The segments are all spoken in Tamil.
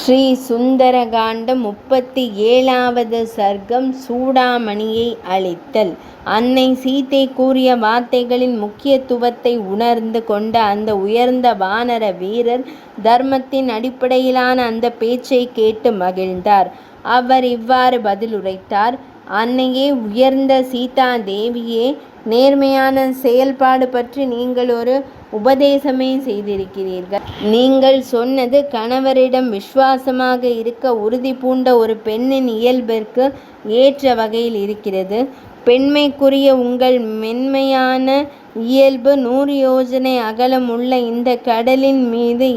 ஸ்ரீ சுந்தரகாண்டம் 37வது சர்க்கம் சூடாமணியை அளித்தல். அன்னை சீதை கூறிய வார்த்தைகளின் முக்கியத்துவத்தை உணர்ந்து கொண்ட அந்த உயர்ந்த வானர வீரர் தர்மத்தின் அடிப்படையிலான அந்த பேச்சை கேட்டு மகிழ்ந்தார். அவர் இவ்வாறு பதிலுரைத்தார்: அன்னையே, உயர்ந்த சீதா தேவியே, நேர்மையான செயல்பாடு பற்றி நீங்கள் ஒரு உபதேசமே செய்திருக்கிறீர்கள். நீங்கள் சொன்னது கணவரிடம் விசுவாசமாக இருக்க உறுதி பூண்ட ஒரு பெண்ணின் இயல்பிற்கு ஏற்ற வகையில் இருக்கிறது. பெண்மைக்குரிய உங்கள் மென்மையான இயல்பு 100 யோஜனை அகலம் உள்ள இந்த கடலின் மீது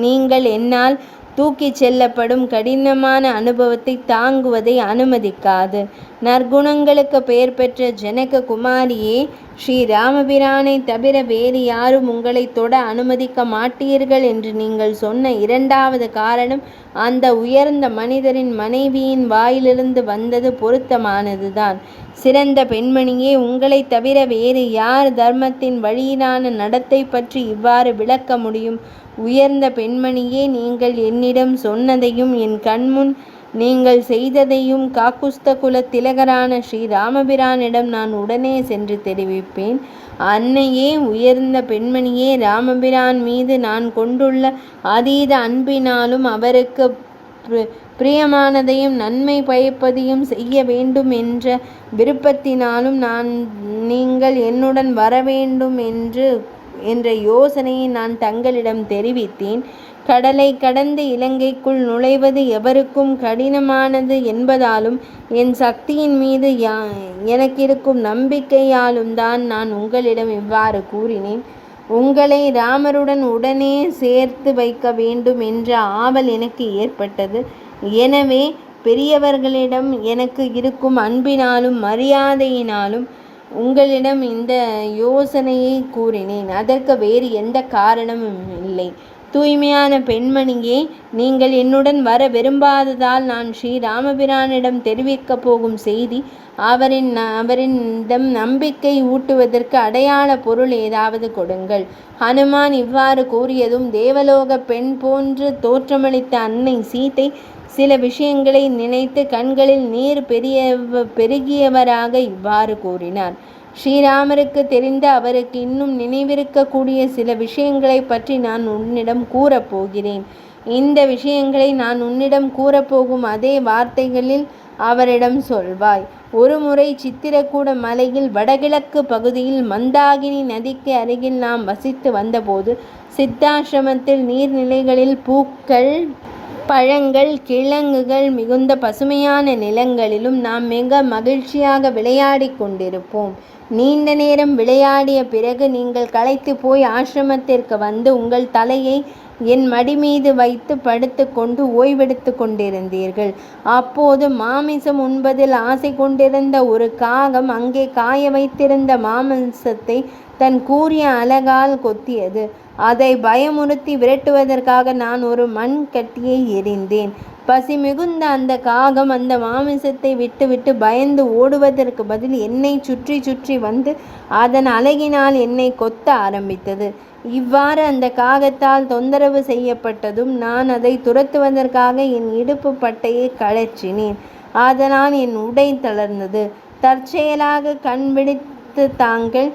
நீங்கள் என்னால் தூக்கிச் செல்லப்படும் கடினமான அனுபவத்தை தாங்குவதை அனுமதிக்காது. நற்குணங்களுக்கு பெயர் பெற்ற ஜனக குமாரியே, ஸ்ரீ ராமபிரானை தவிர வேறு யாரும் உங்களை தொட அனுமதிக்க மாட்டீர்கள் என்று நீங்கள் சொன்ன 2வது காரணம் அந்த உயர்ந்த மனிதரின் மனைவியின் வாயிலிருந்து வந்தது பொருத்தமானதுதான். சிறந்த பெண்மணியே, உங்களை தவிர வேறு யார் தர்மத்தின் வழியிலான நடத்தை பற்றி இவ்வாறு விளக்க முடியும்? உயர்ந்த பெண்மணியே, நீங்கள் என்னிடம் சொன்னதையும் என் கண்முன் நீங்கள் செய்ததையும் காக்குஸ்த குல திலகரான ஸ்ரீ ராமபிரானிடம் நான் உடனே சென்று தெரிவிப்பேன். அன்னையே, உயர்ந்த பெண்மணியே, ராமபிரான் மீது நான் கொண்டுள்ள அதீத அன்பினாலும் அவருக்கு பிரியமானதையும் நன்மை பயப்பதையும் செய்ய வேண்டும் என்ற விருப்பத்தினாலும் நீங்கள் என்னுடன் வர வேண்டும் என்ற யோசனையை நான் தங்களிடம் தெரிவித்தேன். கடலை கடந்து இலங்கைக்குள் நுழைவது எவருக்கும் கடினமானது என்பதாலும் என் சக்தியின் மீது எனக்கிருக்கும் நம்பிக்கையாலும் தான் நான் உங்களிடம் இவ்வாறு கூறினேன். உங்களை ராமருடன் உடனே சேர்த்து வைக்க வேண்டும் என்ற ஆவல் எனக்கு ஏற்பட்டது. எனவே பெரியவர்களிடம் எனக்கு இருக்கும் அன்பினாலும் மரியாதையினாலும் உங்களிடம் இந்த யோசனையை கூறினேன். அதற்கு வேறு எந்த காரணமும் இல்லை. தூய்மையான பெண்மணியே, நீங்கள் என்னுடன் வர விரும்பாததால் நான் ஸ்ரீ ராமபிரானிடம் தெரிவிக்கப் போகும் செய்தி அவரிடம் நம்பிக்கை ஊட்டுவதற்கு அடையாள பொருள் ஏதாவது கொடுங்கள். ஹனுமான் இவ்வாறு கூறியதும் தேவலோக பெண் போன்று தோற்றமளித்த அன்னை சீதை சில விஷயங்களை நினைத்து கண்களில் நீர் பெருகியவராக இவ்வாறு கூறினார்: ஸ்ரீராமருக்கு தெரிந்த அவருக்கு இன்னும் நினைவிருக்கக்கூடிய சில விஷயங்களை பற்றி நான் உன்னிடம் கூறப்போகிறேன். இந்த விஷயங்களை நான் உன்னிடம் கூறப்போகும் அதே வார்த்தைகளில் அவரிடம் சொல்வாய். ஒருமுறை சித்திரக்கூட மலையில் வடகிழக்கு பகுதியில் மந்தாகினி நதிக்கு அருகில் நாம் வசித்து வந்தபோது சித்தாசிரமத்தில் நீர்நிலைகளில் பூக்கள், பழங்கள், கிழங்குகள் மிகுந்த பசுமையான நிலங்களிலும் நாம் மிக மகிழ்ச்சியாக விளையாடி கொண்டிருப்போம். நீண்ட நேரம் விளையாடிய பிறகு நீங்கள் களைத்து போய் ஆசிரமத்திற்கு வந்து உங்கள் தலையை என் மடி மீது வைத்து படுத்து கொண்டு ஓய்வெடுத்து கொண்டிருந்தீர்கள். அப்போது மாமிசம் உண்பதில் ஆசை கொண்டிருந்த ஒரு காகம் அங்கே காய வைத்திருந்த மாமிசத்தை தன் கூரிய அலகால் கொத்தியது. அதை பயமுறுத்தி விரட்டுவதற்காக நான் ஒரு மண் கட்டியை எறிந்தேன். பசி மிகுந்த அந்த காகம் அந்த மாமிசத்தை விட்டுவிட்டு பயந்து ஓடுவதற்கு பதில் என்னை சுற்றி சுற்றி வந்து அதன் அலகினால் என்னை கொத்த ஆரம்பித்தது. இவ்வாறு அந்த காகத்தால் தொந்தரவு செய்யப்பட்டதும் நான் அதை துரத்துவதற்காக என் இடுப்பு பட்டையை கழற்றினேன். அதனால் என் உடை தளர்ந்தது. தற்செயலாக கண் விழித்து தாங்கள்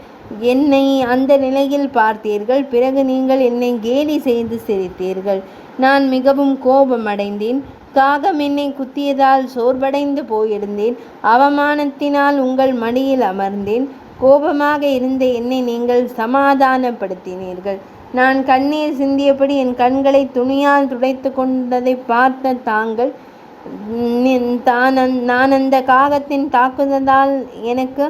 என்னை அந்த நிலையில் பார்த்தீர்கள். பிறகு நீங்கள் என்னை கேலி செய்து சிரித்தீர்கள். நான் மிகவும் கோபமடைந்தேன். காகம் என்னை குத்தியதால் சோர்வடைந்து போயிருந்தேன். அவமானத்தினால் உங்கள் மடியில் அமர்ந்தேன். கோபமாக இருந்த என்னை நீங்கள் சமாதானப்படுத்தினீர்கள். நான் கண்ணீர் சிந்தியபடி என் கண்களை துணியால் துடைத்து கொண்டதை பார்த்த தாங்கள் நான் அந்த காகத்தின் தாக்குதலால் எனக்கு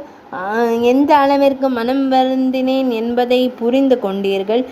எந்த அளவிற்கு மனம் வருந்தினேன் என்பதை புரிந்து கொண்டீர்கள்.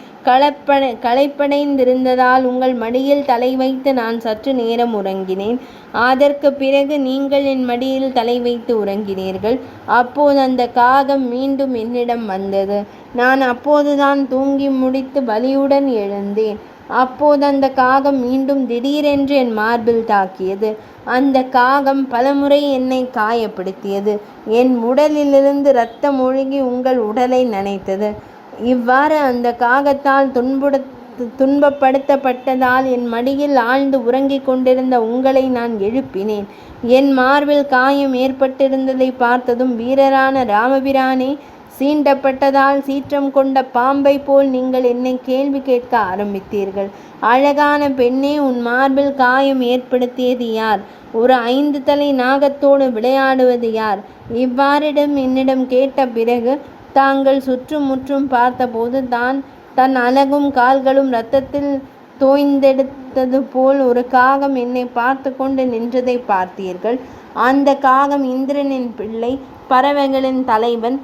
களைப்படைந்திருந்ததால் உங்கள் மடியில் தலை வைத்து நான் சற்று நேரம் உறங்கினேன். அதற்கு பிறகு நீங்கள் என் மடியில் தலை வைத்து உறங்கினீர்கள். அப்போது அந்த காகம் மீண்டும் என்னிடம் வந்தது. நான் அப்போதுதான் தூங்கி முடித்து வலியுடன் எழுந்தேன். அப்போது அந்த காகம் மீண்டும் திடீரென்று என் மார்பில் தாக்கியது. அந்த காகம் பலமுறை என்னை காயப்படுத்தியது. என் உடலிலிருந்து இரத்தம் ஒழுகி உங்கள் உடலை நனைத்தது. இவ்வாறு அந்த காகத்தால் துன்பப்படுத்தப்பட்டதால் என் மடியில் ஆழ்ந்து உறங்கிக் கொண்டிருந்த உங்களை நான் எழுப்பினேன். என் மார்பில் காயம் ஏற்பட்டிருந்ததை பார்த்ததும், வீரரான ராமபிரானே, சீண்டப்பட்டதால் சீற்றம் கொண்ட பாம்பை போல் நீங்கள் என்னை கேள்வி கேட்க ஆரம்பித்தீர்கள். அழகான பெண்ணே, உன் மார்பில் காயம் ஏற்படுத்தியது யார்? ஒரு 5 தலை நாகத்தோடு விளையாடுவது யார்? இவ்வாறிடம் என்னிடம் கேட்ட பிறகு தாங்கள் சுற்றும் முற்றும் பார்த்தபோது தன் அலகும் கால்களும் இரத்தத்தில் தோய்ந்தெடுத்தது போல் ஒரு காகம் என்னை பார்த்து கொண்டு நின்றதை பார்த்தீர்கள். அந்த காகம் இந்திரனின் பிள்ளை, பறவைகளின் தலைவன்.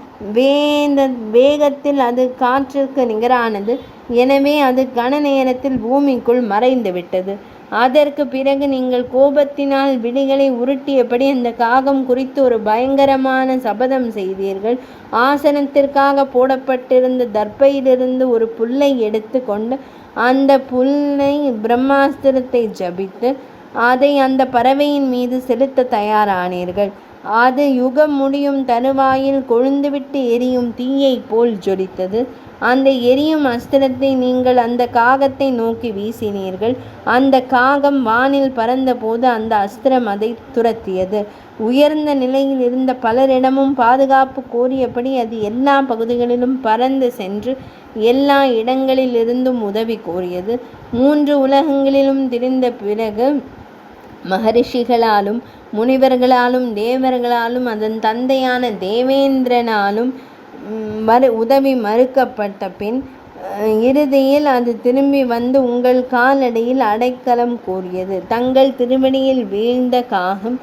வேகத்தில் அது காற்றிற்கு நிகரானது. எனவே அது கன நேரத்தில் பூமிக்குள் மறைந்து விட்டது. அதற்கு பிறகு நீங்கள் கோபத்தினால் விழிகளை உருட்டியபடி அந்த காகம் குறித்து ஒரு பயங்கரமான சபதம் செய்தீர்கள். ஆசனத்திற்காக போடப்பட்டிருந்த தர்ப்பையிலிருந்து ஒரு புல்லை எடுத்து கொண்டு அந்த புல்லை பிரம்மாஸ்திரத்தை ஜபித்து அதை அந்த பறவையின் மீது செலுத்த தயாரானீர்கள். அது யுகம் முடியும் தருவாயில் கொழுந்துவிட்டு எரியும் தீயை போல் ஜொலித்தது. அந்த எரியும் அஸ்திரத்தை நீங்கள் அந்த காகத்தை நோக்கி வீசினீர்கள். அந்த காகம் வானில் பறந்தபோது அந்த அஸ்திரம் அதை துரத்தியது. உயர்ந்த நிலையில் இருந்த பலரிடமும் பாதுகாப்பு கோரியபடி அது எல்லா பகுதிகளிலும் பறந்து சென்று எல்லா இடங்களிலிருந்தும் உதவி கோரியது. 3 உலகங்களிலும் திரிந்த பிறகு மகரிஷிகளாலும் முனிவர்களாலும் தேவர்களாலும் அதன் தந்தையான தேவேந்திரனாலும் உதவி மறுக்கப்பட்ட பின் இறுதியில் அது திரும்பி வந்து உங்கள் காலடியில் அடைக்கலம் கோரியது. தங்கள் திருவடியில் வீழ்ந்த காகம்,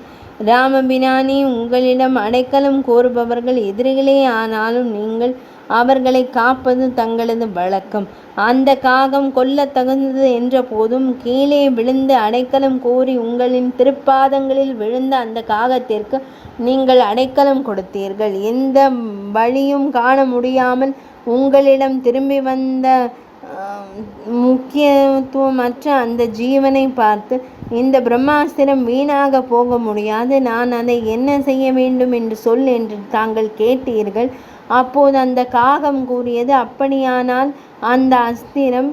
ராமபிரானே, உங்களிடம் அடைக்கலம் கோருபவர்கள் எதிரிகளே ஆனாலும் நீங்கள் அவர்களை காப்பது தங்களது வழக்கம். அந்த காகம் கொல்ல தகுந்தது என்ற போதும் கீழே விழுந்து அடைக்கலம் கோரி உங்களின் திருப்பாதங்களில் விழுந்த அந்த காகத்திற்கு நீங்கள் அடைக்கலம் கொடுத்தீர்கள். எந்த வழியும் காண முடியாமல் உங்களிடம் திரும்பி வந்த முக்கியத்துவமற்ற அந்த ஜீவனை பார்த்து, இந்த பிரம்மாஸ்திரம் வீணாக போக முடியாது, நான் அதை என்ன செய்ய வேண்டும் என்று சொல் என்று தாங்கள் கேட்டீர்கள். அப்போது அந்த காகம் கூறியது, அப்படியானால் அந்த அஸ்திரம்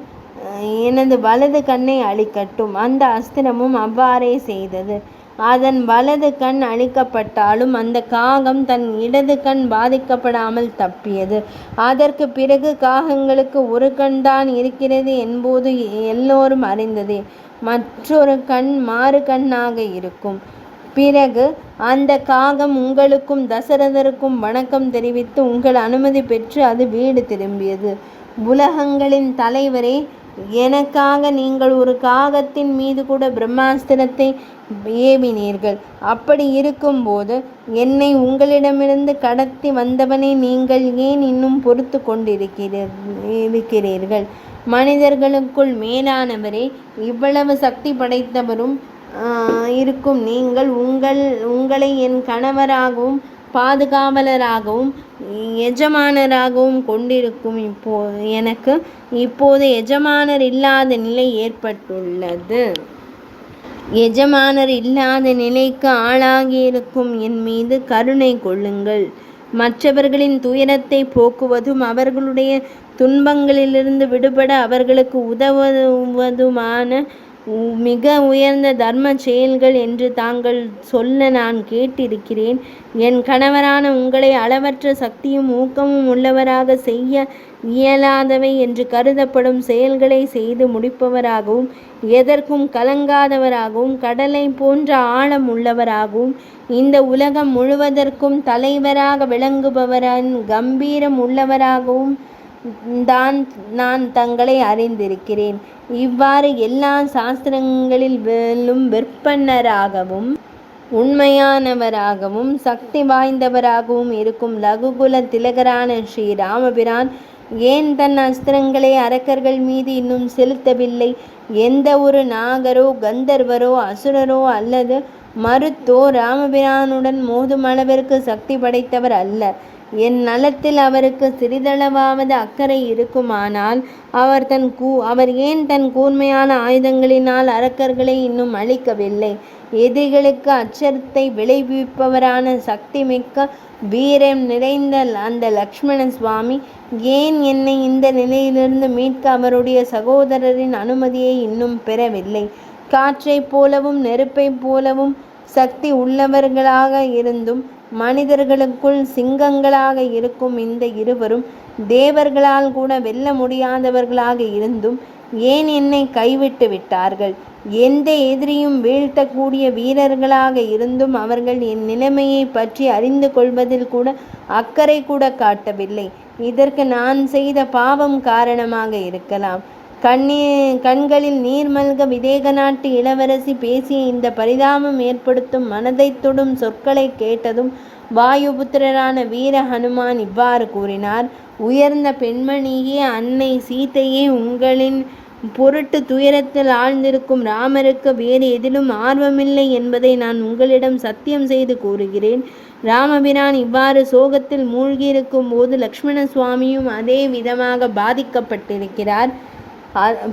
எனது வலது கண்ணை அழிக்கட்டும். அந்த அஸ்திரமும் அவ்வாறே செய்தது. அதன் வலது கண் அழிக்கப்பட்டாலும் அந்த காகம் தன் இடது கண் பாதிக்கப்படாமல் தப்பியது. அதற்கு பிறகு காகங்களுக்கு ஒரு கண் தான் இருக்கிறது என்பது எல்லோரும் அறிந்ததே. மற்றொரு கண் மாறு கண்ணாக இருக்கும். பிறகு அந்த காகம் உங்களுக்கும் தசரதருக்கும் வணக்கம் தெரிவித்து உங்கள் அனுமதி பெற்று அது வீடு திரும்பியது. உலகங்களின் தலைவரே, எனக்காக நீங்கள் ஒரு காகத்தின் மீது கூட பிரம்மாஸ்திரத்தை ஏவினீர்கள். அப்படி இருக்கும்போது என்னை உங்களிடமிருந்து கடத்தி வந்தவனை நீங்கள் ஏன் இன்னும் பொறுத்து கொண்டிருக்கிறீர்கள்? மனிதர்களுக்குள் மேலானவரே, இவ்வளவு சக்தி படைத்தவரும் இருக்கும் நீங்கள் உங்களை என் கணவராகவும் பாதுகாவலராகவும் எஜமானராகவும் கொண்டிருக்கும் எனக்கு இப்போது எஜமானர் இல்லாத நிலை ஏற்பட்டுள்ளது. எஜமானர் இல்லாத நிலைக்கு ஆளாகியிருக்கும் என் மீது கருணை கொள்ளுங்கள். மற்றவர்களின் துயரத்தை போக்குவதும் அவர்களுடைய துன்பங்களிலிருந்து விடுபட அவர்களுக்கு உதவுவதுமான மிக உயர்ந்த தர்ம செயல்கள் என்று தாங்கள் சொல்ல நான் கேட்டிருக்கிறேன். என் கணவரான உங்களை அளவற்ற சக்தியும் ஊக்கமும் உள்ளவராக செய்ய இயலாதவை என்று கருதப்படும் செயல்களை செய்து முடிப்பவராகவும் எதற்கும் கலங்காதவராகவும் கடலை போன்ற ஆழம் உள்ளவராகவும் இந்த உலகம் முழுவதற்கும் தலைவராக விளங்குபவரின் கம்பீரம் உள்ளவராகவும் நான் தங்களை அறிந்திருக்கிறேன். இவ்வாறு எல்லா சாஸ்திரங்களிலும் விற்பன்னராகவும் உண்மையானவராகவும் சக்தி வாய்ந்தவராகவும் இருக்கும் லகுகுல திலகரான ஸ்ரீ ராமபிரான் ஏன் தன் அஸ்திரங்களை அரக்கர்கள் மீது இன்னும் செலுத்தவில்லை? எந்த ஒரு நாகரோ கந்தர்வரோ அசுரரோ அல்லது மருத்தோ ராமபிரானுடன் மோதும் அளவிற்கு சக்தி படைத்தவர் அல்ல. என் நலத்தில் அவருக்கு சிறிதளவாவது அக்கறை இருக்குமானால் அவர் ஏன் தன் கூர்மையான ஆயுதங்களினால் அரக்கர்களை இன்னும் அழிக்கவில்லை? எதிரிகளுக்கு அச்சத்தை விளைவிப்பவரான சக்தி மிக்க வீரம் நிறைந்த அந்த லக்ஷ்மண சுவாமி ஏன் என்னை இந்த நிலையிலிருந்து மீட்க அவருடைய சகோதரரின் அனுமதியை இன்னும் பெறவில்லை? காற்றைப் போலவும் நெருப்பைப் போலவும் சக்தி உள்ளவர்களாக இருந்தும் மனிதர்களுக்குள் சிங்கங்களாக இருக்கும் இந்த இருவரும் தேவர்களால் கூட வெல்ல முடியாதவர்களாக இருந்தும் ஏன் என்னை கைவிட்டு விட்டார்கள்? எந்த எதிரியும் வீழ்த்தக்கூடிய வீரர்களாக இருந்தும் அவர்கள் என் நிலைமையை பற்றி அறிந்து கொள்வதில் கூட அக்கறை கூட காட்டவில்லை. இதற்கு நான் செய்த பாவம் காரணமாக இருக்கலாம். கண்களில் நீர் மல்க விதேக நாட்டு இளவரசி பேசிய இந்த பரிதாபம் ஏற்படுத்தும் மனதை தொடும் சொற்களை கேட்டதும் வாயுபுத்திரரான வீர ஹனுமான் இவ்வாறு கூறினார். உயர்ந்த பெண்மணியே, அன்னை சீதையே, உங்களின் பொருட்டு துயரத்தில் ஆழ்ந்திருக்கும் ராமருக்கு வேறு எதிலும் ஆர்வமில்லை என்பதை நான் உங்களிடம் சத்தியம் செய்து கூறுகிறேன். ராமபிரான் இவ்வாறு சோகத்தில் மூழ்கியிருக்கும் போது லக்ஷ்மண சுவாமியும் அதே விதமாக பாதிக்கப்பட்டிருக்கிறார்.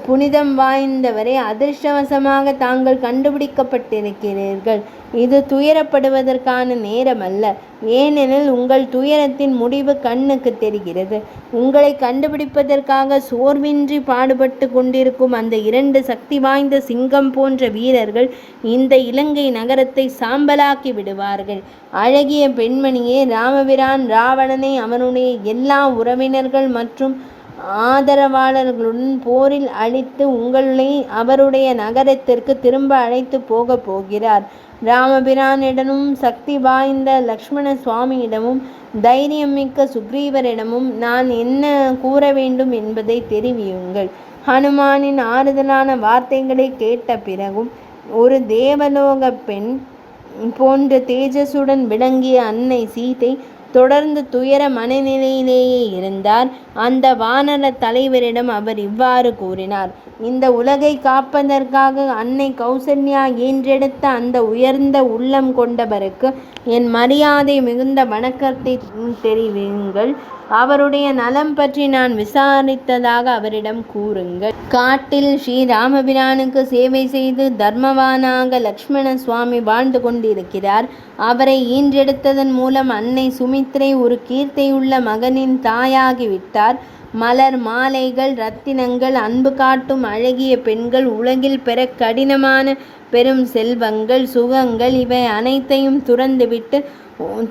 புனிதம் வாய்ந்தவரை, அதிர்ஷ்டவசமாக தாங்கள் கண்டுபிடிக்கப்பட்டிருக்கிறீர்கள். இது துயரப்படுவதற்கான நேரம் அல்ல. ஏனெனில் உங்கள் துயரத்தின் முடிவு கண்ணுக்கு தெரிகிறது. உங்களை கண்டுபிடிப்பதற்காக சோர்வின்றி பாடுபட்டு கொண்டிருக்கும் அந்த 2 சக்தி வாய்ந்த சிங்கம் போன்ற வீரர்கள் இந்த இலங்கை நகரத்தை சாம்பலாக்கி விடுவார்கள். அழகிய பெண்மணியே, ராமபிரான் ராவணனை அவனுடைய எல்லா உறவினர்கள் மற்றும் ஆதரவாளர்களுடன் போரில் அழித்து உங்களை அவருடைய நகரத்திற்கு திரும்ப அழைத்து போகப் போகிறார். ராமபிரானிடமும் சக்தி வாய்ந்த லக்ஷ்மண சுவாமியிடமும் தைரியம் மிக்க சுக்ரீவரிடமும் நான் என்ன கூற வேண்டும் என்பதை தெரிவியுங்கள். ஹனுமானின் ஆறுதலான வார்த்தைகளை கேட்ட பிறகும் ஒரு தேவலோக பெண் போன்ற தேஜஸுடன் விளங்கிய அன்னை சீதை தொடர்ந்து துயர மனநிலையிலேயே இருந்தார். அந்த வானர தலைவரிடம் அவர் இவ்வாறு கூறினார். இந்த உலகை காப்பதற்காக அன்னை கௌசல்யா ஈன்றெடுத்த அந்த உயர்ந்த உள்ளம் கொண்டவருக்கு என் மரியாதை மிகுந்த வணக்கத்தை தெரிவியுங்கள். அவருடைய நலம் பற்றி நான் விசாரித்ததாக அவரிடம் கூறுங்கள். காட்டில் ஸ்ரீராமபிரானுக்கு சேவை செய்து தர்மவானாக லக்ஷ்மண சுவாமி வாழ்ந்து கொண்டிருக்கிறார். அவரை ஈன்றெடுத்ததன் மூலம் அன்னை சுமித்ரை ஒரு கீர்த்தியுள்ள மகனின் தாயாகிவிட்டார். மலர் மாலைகள், ரத்தினங்கள், அன்பு காட்டும் அழகிய பெண்கள், உலகில் பெற கடினமான பெரும் செல்வங்கள், சுகங்கள் இவை அனைத்தையும் துறந்துவிட்டு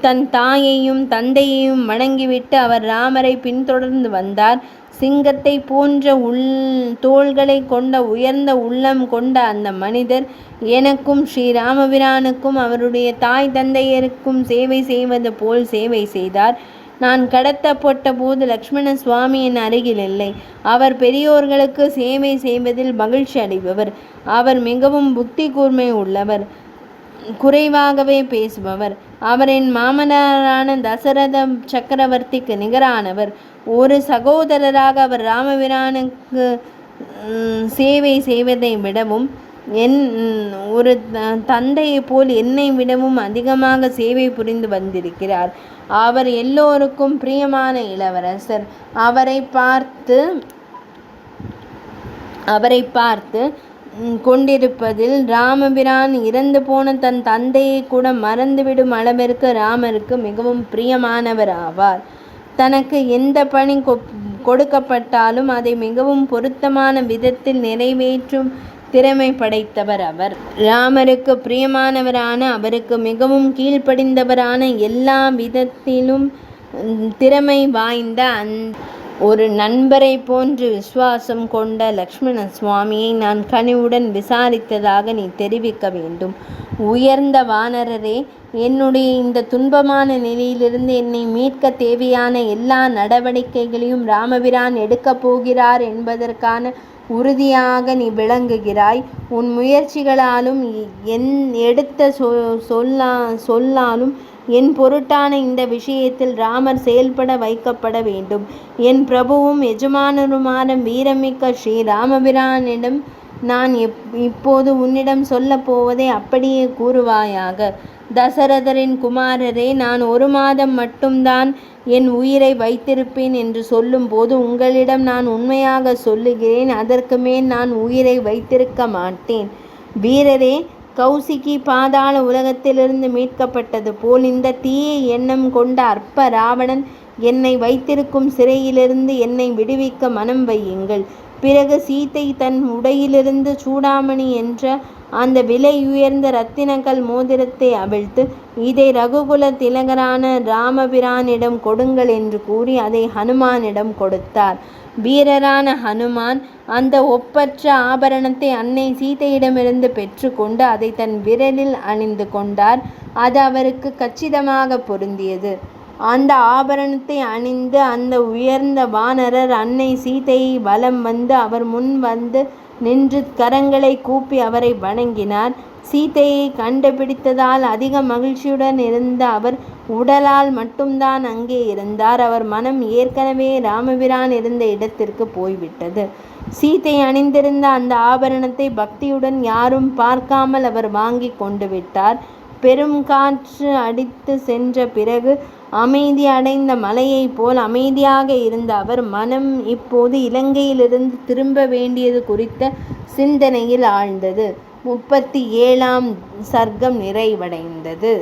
தன் தாயையும் தந்தையையும் வணங்கிவிட்டு அவர் ராமரை பின்தொடர்ந்து வந்தார். சிங்கத்தை போன்ற தோள்களை கொண்ட உயர்ந்த உள்ளம் கொண்ட அந்த மனிதர் எனக்கும் ஸ்ரீராமபிரானுக்கும் அவருடைய தாய் தந்தையருக்கும் சேவை செய்வது போல் சேவை செய்தார். நான் கடத்தப்பட்ட போது லக்ஷ்மண சுவாமி என் அருகில் இல்லை. அவர் பெரியோர்களுக்கு சேவை செய்வதில் மகிழ்ச்சி அடைபவர். அவர் மிகவும் புத்தி கூர்மை உள்ளவர், குறைவாகவே பேசுபவர். அவர் என் மாமனாரான தசரத சக்கரவர்த்திக்கு நிகரானவர். ஒரு சகோதரராக அவர் ராமபிரானுக்கு சேவை செய்வதை விடவும் ஒரு தந்தையை போல் என்னை விடவும் அதிகமாக சேவை புரிந்து வந்திருக்கிறார். அவர் எல்லோருக்கும் பிரியமான இளவரசர். அவரை பார்த்து கொண்டிருப்பதில் ராமபிரான் இறந்து போன தன் தந்தையை கூட மறந்துவிடும் அளவிற்கு ராமருக்கு மிகவும் பிரியமானவர் ஆவார். தனக்கு எந்த பணி கொடுக்கப்பட்டாலும் அதை மிகவும் பொருத்தமான விதத்தில் நிறைவேற்றும் திறமை படைத்தவர் அவர். ராமருக்கு பிரியமானவரான, அவருக்கு மிகவும் கீழ்ப்படிந்தவரான, எல்லா விதத்திலும் திறமை வாய்ந்த ஒரு நண்பரை போன்று விசுவாசம் கொண்ட லக்ஷ்மண சுவாமியை நான் கனிவுடன் விசாரித்ததாக நீ தெரிவிக்க வேண்டும். உயர்ந்த வானரரே, என்னுடைய இந்த துன்பமான நிலையிலிருந்து என்னை மீட்க தேவையான எல்லா நடவடிக்கைகளையும் ராமபிரான் எடுக்கப் போகிறார் என்பதற்கான உறுதியாக நீ விளங்குகிறாய். உன் முயற்சிகளாலும் எடுத்த சொல்லாலும் என் பொருட்டான இந்த விஷயத்தில் ராமர் செயல்பட வைக்கப்பட வேண்டும். என் பிரபுவும் எஜமானருமான வீரமிக்க ஸ்ரீ ராமபிரானிடம் நான் இப்போது உன்னிடம் சொல்லப் போவதை அப்படியே கூறுவாயாக. தசரதரின் குமாரரே, நான் 1 மாதம் மட்டும்தான் என் உயிரை வைத்திருப்பேன் என்று சொல்லும் போது உங்களிடம் நான் உண்மையாக சொல்லுகிறேன், அதற்கு மேல் நான் உயிரை வைத்திருக்க மாட்டேன். வீரரே, கௌசிகி பாதாள உலகத்திலிருந்து மீட்கப்பட்டது போல் இந்த தீய எண்ணம் கொண்ட அற்ப ராவணன் என்னை வைத்திருக்கும் சிறையிலிருந்து என்னை விடுவிக்க மனம் வையுங்கள். பிறகு சீதை தன் உடையிலிருந்து சூடாமணி என்ற அந்த விலையுயர்ந்த இரத்தினக்கல் மோதிரத்தை அவிழ்த்து, இதை ரகுகுல திலகரான ராமபிரானிடம் கொடுங்கள் என்று கூறி அதை ஹனுமானிடம் கொடுத்தார். வீரரான ஹனுமான் அந்த ஒப்பற்ற ஆபரணத்தை அன்னை சீதையிடமிருந்து பெற்று கொண்டு அதை தன் விரலில் அணிந்து கொண்டார். அது அவருக்கு கச்சிதமாக பொருந்தியது. அந்த ஆபரணத்தை அணிந்து அந்த உயர்ந்த வானரர் அன்னை சீதையை வலம் வந்து அவர் முன் வந்து நின்று கரங்களை கூப்பி அவரை வணங்கினார். சீதையை கண்டுபிடித்ததால் அதிக மகிழ்ச்சியுடன் இருந்த அவர் உடலால் மட்டும்தான் அங்கே இருந்தார். அவர் மனம் ஏற்கனவே ராமபிரான் இருந்த இடத்திற்கு போய்விட்டது. சீதை அணிந்திருந்த அந்த ஆபரணத்தை பக்தியுடன் யாரும் பார்க்காமல் அவர் வாங்கி கொண்டு விட்டார். பெரும் காற்று அடித்து சென்ற பிறகு அமைதி அடைந்த மலையைப் போல் அமைதியாக இருந்த அவர் மனம் இப்போது இலங்கையிலிருந்து திரும்ப வேண்டியது குறித்த சிந்தனையில் ஆழ்ந்தது. 37ஆம் சர்க்கம் நிறைவடைந்தது.